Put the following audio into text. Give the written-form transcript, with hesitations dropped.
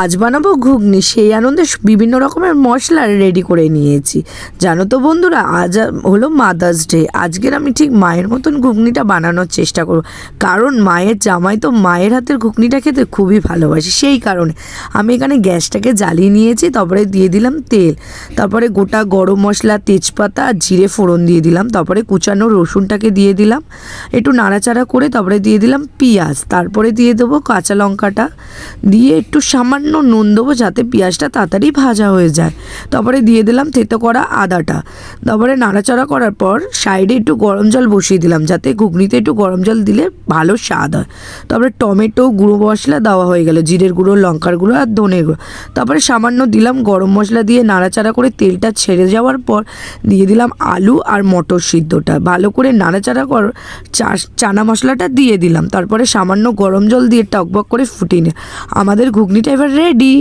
আজ বানাবো ঘুগনি, সেই আনন্দে বিভিন্ন রকমের মশলা রেডি করে নিয়েছি। জানো তো বন্ধুরা, আজ হলো মাদার্স ডে। আজকের আমি ঠিক মায়ের মতন ঘুগনিটা বানানোর চেষ্টা করব, কারণ মায়ের জামাই তো মায়ের হাতের ঘুগনিটা খেতে খুবই ভালোবাসে। সেই কারণে আমি এখানে গ্যাসটাকে জ্বালিয়ে নিয়েছি, তারপরে দিয়ে দিলাম তেল, তারপরে গোটা গরম মশলা, তেজপাতা আর জিরে ফোড়ন দিয়ে দিলাম, তারপরে কুচানো রসুনটাকে দিয়ে দিলাম, একটু নাড়াচাড়া করে তারপরে দিয়ে দিলাম পেঁয়াজ, তারপরে দিয়ে দেবো কাঁচা লঙ্কাটা, দিয়ে একটু সামান্য নুন দেবো যাতে পেঁয়াজটা তাড়াতাড়ি ভাজা হয়ে যায়। তারপরে দিয়ে দিলাম থেতো করা আদাটা, তারপরে নাড়াচাড়া করার পর সাইডে একটু গরম জল বসিয়ে দিলাম, যাতে ঘুগনিতে একটু গরম জল দিলে ভালো স্বাদ হয়। তারপরে টমেটো, গুঁড়ো মশলা দেওয়া হয়ে গেল, জিরের গুঁড়ো, লঙ্কার গুঁড়ো আর ধনের গুঁড়ো, তারপরে সামান্য দিলাম গরম মশলা, দিয়ে নাড়াচাড়া করে তেলটা ছেড়ে যাওয়ার পর দিয়ে দিলাম আলু আর মটর সিদ্ধটা, ভালো করে নাড়াচাড়া কর চানা মশলাটা দিয়ে দিলাম, তারপরে সামান্য গরম জল দিয়ে টকবক করে ফুটিয়ে নিয়ে আমাদের ঘুগনিটা এবার রেডি।